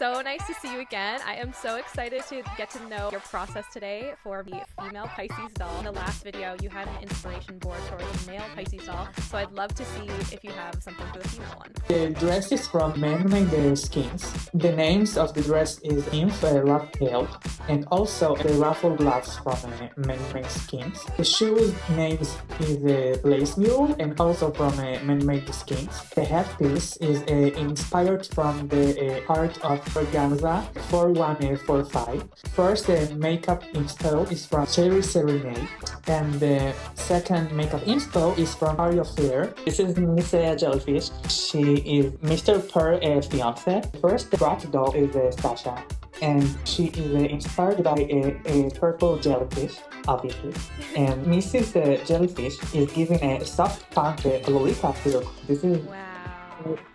so nice to see you again. I am so excited to get to know your process today for the female Pisces doll. In the last video, you had an inspiration board for the male Pisces doll, so I'd love to see if you have something for the female one. The dress is from man-made skins. The names of the dress is Nymph Love-Tailed, and also the ruffled gloves from man-made skins. The shoes names is Lace Mule, and also from man-made skins. The headpiece is inspired from the art of Organza 4145. First makeup inspo is from Cherry Serenade, and the second makeup inspo is from Aria Flair. This is Miss Jellyfish. She is Mr. Pearl's fiance. First Bratz doll is Sasha, and she is inspired by a purple jellyfish, obviously. And Mrs. Jellyfish is giving a soft punk lollipop look. This is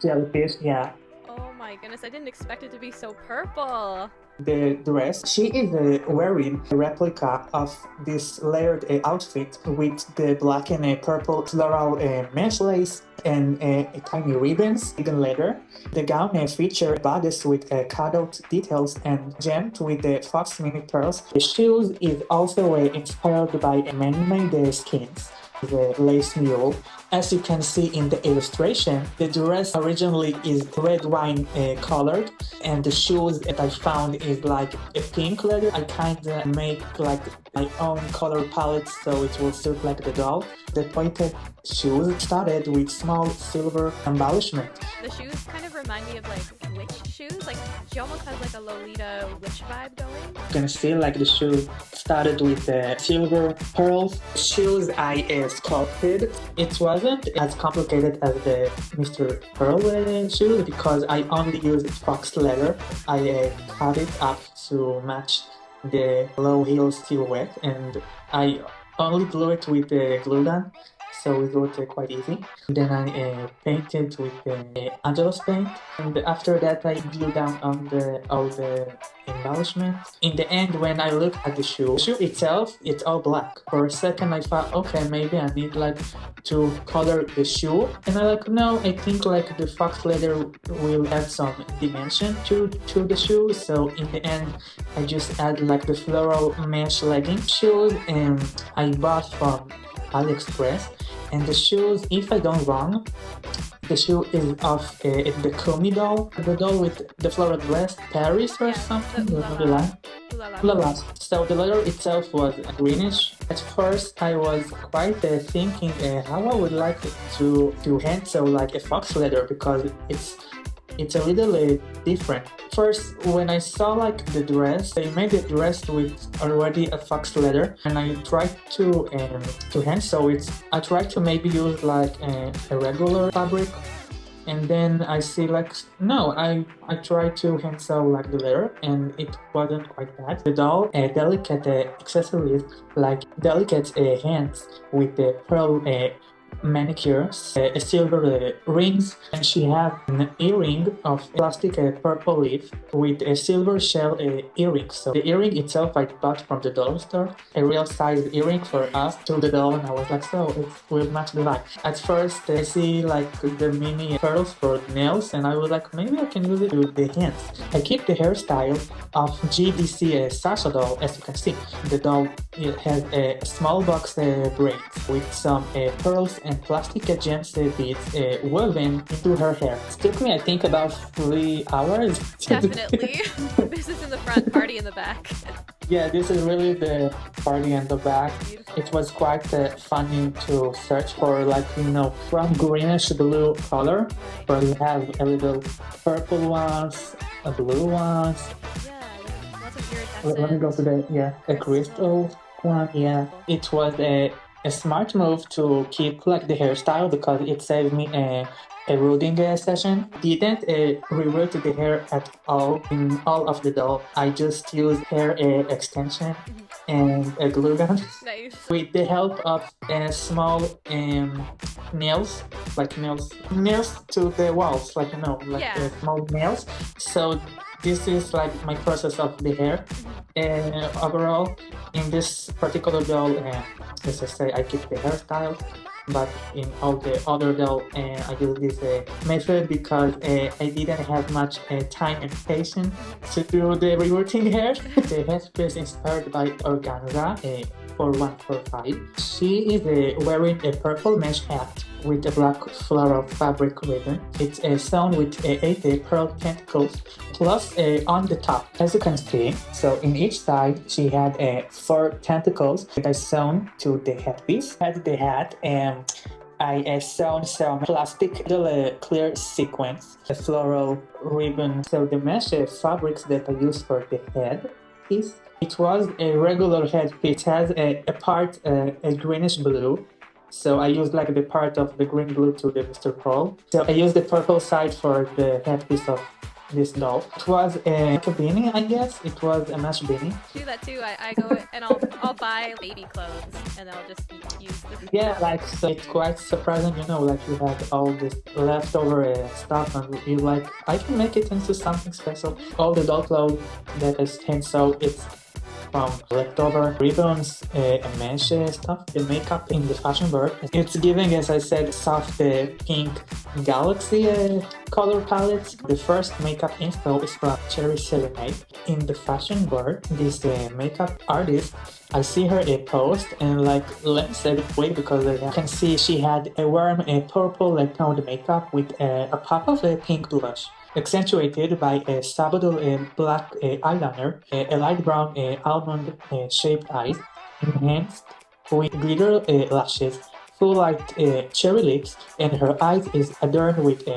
Jellyfish, yeah. Oh my goodness, I didn't expect it to be so purple. The dress, she is wearing a replica of this layered outfit with the black and purple floral mesh lace and tiny ribbons, hidden leather. The gown features bodice with cutout details and gemmed with the fox mini pearls. The shoes is also inspired by man-made skins. The lace mule. As you can see in the illustration, the dress originally is red wine colored, and the shoes that I found is like a pink leather. I kinda make like my own color palette so it will suit like the doll. The pointed shoes started with small silver embellishment. The shoes kind of remind me of like witch shoes. Like she almost has like a Lolita witch vibe going. You can see like the shoe started with silver pearls. Shoes I sculpted. It wasn't as complicated as the Mr. Pearl shoes because I only used fox leather. I cut it up to match the low heel silhouette, and I only glue it with the glue gun, so it was quite easy. Then I painted with the Angelus paint, and after that I glued down on all the embellishment. In the end, when I looked at the shoe itself, it's all black. For a second I thought, okay, maybe I need like to color the shoe, and I like, no, I think like the fox leather will add some dimension to the shoe. So in the end I just add like the floral mesh legging shoes, and I bought from AliExpress. And the shoes, if I don't wrong, the shoe is of the Kumi doll, the doll with the floral dress, Paris or something. Lala. So the leather itself was greenish. At first I was quite thinking how I would like to hand sew like a fox leather, because it's a little different. First, when I saw like the dress, they made the dress with already a fox leather, and I tried to hand sew it. I tried to maybe use like a regular fabric, and then I see like, no, I tried to hand sew like the leather, and it wasn't quite bad. The doll, delicate accessories like delicate hands with the pearl manicures, silver rings, and she had an earring of plastic purple leaf with a silver shell earring. So the earring itself I bought from the dollar store, a real size earring for us to the doll, and I was like, so it will match the vibe. At first I see like the mini pearls for nails, and I was like, maybe I can use it with the hands. I keep the hairstyle of GDC Sasha doll. As you can see, the doll has a small box braids with some pearls and plastic gems beads woven into her hair. It took me, I think, about 3 hours. Definitely. This is in the front, party in the back. Yeah, this is really the party in the back. Beautiful. It was quite funny to search for, like, from greenish blue color, where we have a little purple ones, a blue ones. Yeah, lots of weird accents. Let me go to a crystal one. Yeah, it was a smart move to keep like the hairstyle, because it saved me a rooting session. Didn't reroute the hair at all in all of the doll. I just used hair extension and a glue gun. Nice. With the help of small nails to the walls, small nails. So this is like my process of the hair. Overall, in this particular doll, as I say, I keep the hairstyle but in all the other doll, I use this method because I didn't have much time and patience to do the rerouting hair. The hairspray is inspired by organza. 4145. She is wearing a purple mesh hat with a black floral fabric ribbon. It's sewn with 8 pearl tentacles plus on the top, as you can see. So in each side, she had 4 tentacles that are sewn to the headpiece. At the hat, I sewn some plastic little clear sequins, a floral ribbon. So the mesh fabrics that I use for the head piece. It was a regular headpiece. It has a part a greenish blue. So I used like the part of the green blue to the Mr. Pearl. So I used the purple side for the headpiece of this doll. It was a beanie, I guess. It was a mesh beanie. Do that too. I go and I'll buy baby clothes and I'll just use the Yeah, like so it's quite surprising, you know, like you have all this leftover stuff and you like, I can make it into something special. All the doll clothes that I can sew, it's from leftover ribbons and mesh stuff. The makeup in the fashion board, it's giving, as I said, soft pink galaxy color palettes. The first makeup inspo is from Cherry Serenade. In the fashion board, this makeup artist, I see her a post and like, let me say it quick because I can see she had a warm purple toned makeup with a pop of pink blush, accentuated by a subtle black eyeliner, a light brown almond shaped eyes, enhanced with glitter lashes, full light cherry lips, and her eyes is adorned with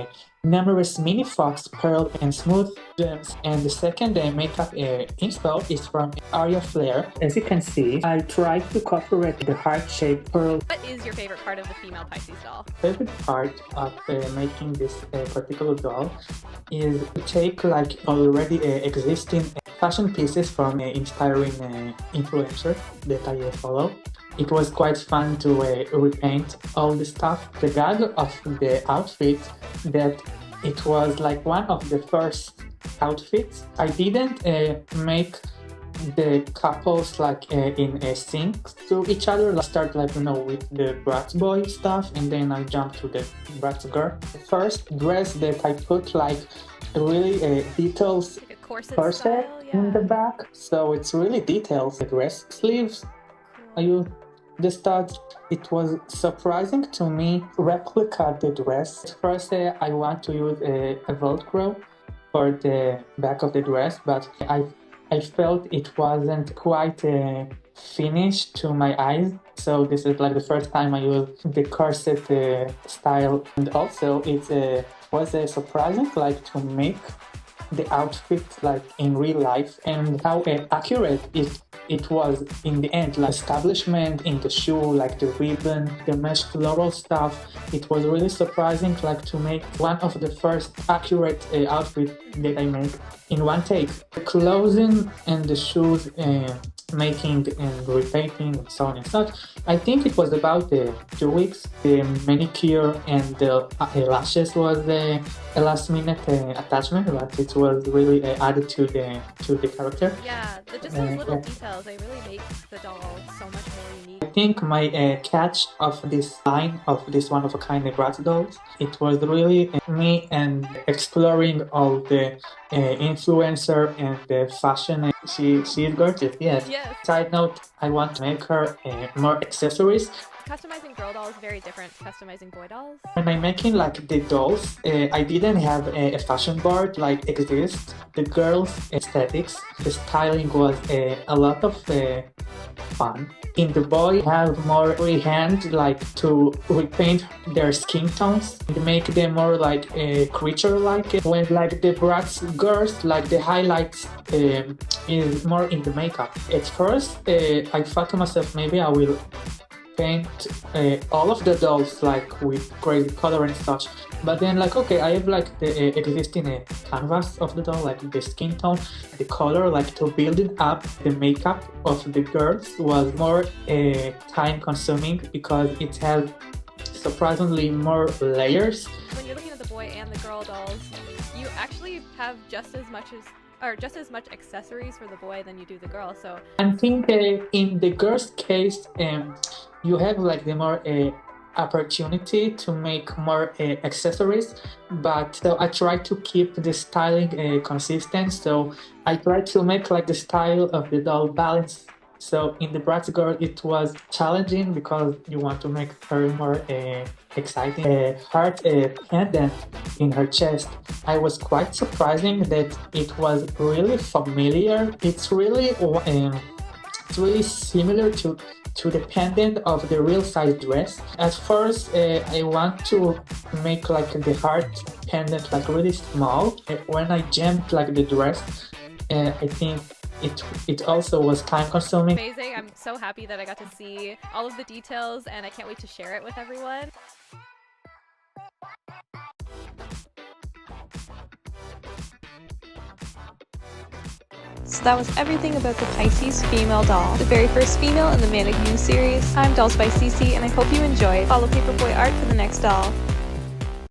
numerous mini fox, pearl, and smooth gems. And the second makeup inspo is from Aria Flair. As you can see, I tried to cooperate the heart-shaped pearl. What is your favorite part of the female Pisces doll? Favorite part of making this particular doll is to take like already existing fashion pieces from inspiring influencers that I follow. It was quite fun to repaint all the stuff. The gag of the outfit that it was like one of the first outfits. I didn't make the couples like in a sync to each other. I start like, you know, with the Bratz boy stuff and then I jump to the Bratz girl. The first dress that I put like really details Like a corset style, in the back, so it's really details. The dress sleeves, I use the studs. It was surprising to me replica the dress. At first I want to use a Velcro for the back of the dress, but I felt it wasn't quite finished to my eyes. So this is like the first time I used the corset style, and also it was surprising like to make the outfit like in real life and how accurate it was in the end. Like establishment in the shoe, like the ribbon, the mesh floral stuff. It was really surprising like to make one of the first accurate outfit that I make in one take. The clothing and the shoes making and repainting and so on and such. I think it was about 2 weeks. The manicure and the lashes was a last minute attachment, but it was really added to the character. Yeah, just those little details, they really make the doll so much more unique. I think my catch of this line of this one of a kind of Bratz dolls, it was really me and exploring all the influencer and the fashion. She is gorgeous, yes. Side note, I want to make her more accessories. Customizing girl dolls is very different to customizing boy dolls. When I'm making like the dolls, I didn't have a fashion board like exist. The girls' aesthetics, the styling was a lot of fun. In the boy, I have more free hand like to repaint their skin tones and make them more like a creature-like. When like the Bratz girls, like the highlights is more in the makeup. At first, I thought to myself maybe I will paint all of the dolls like with crazy color and such, but then like okay, I have like the existing canvas of the doll, like the skin tone, the color, like to build it up. The makeup of the girls was more time consuming because it has surprisingly more layers. When you're looking at the boy and the girl dolls, you actually have just as much accessories for the boy than you do the girl. So I think in the girl's case, you have like the more opportunity to make more accessories, but so I try to keep the styling consistent. So I try to make like the style of the doll balance. So in the Bratz girl, it was challenging because you want to make her more exciting. Heart pendant in her chest. I was quite surprising that it was really familiar. It's really similar to the pendant of the real size dress. At first, I want to make like the heart pendant like really small. When I jammed like the dress, I think it also was time consuming. Amazing. I'm so happy that I got to see all of the details and I can't wait to share it with everyone. So that was everything about the Pisces female doll, the very first female in the Manic Muse series. I'm dollzbycc and I hope you enjoyed. Follow paperboi.art for the next doll.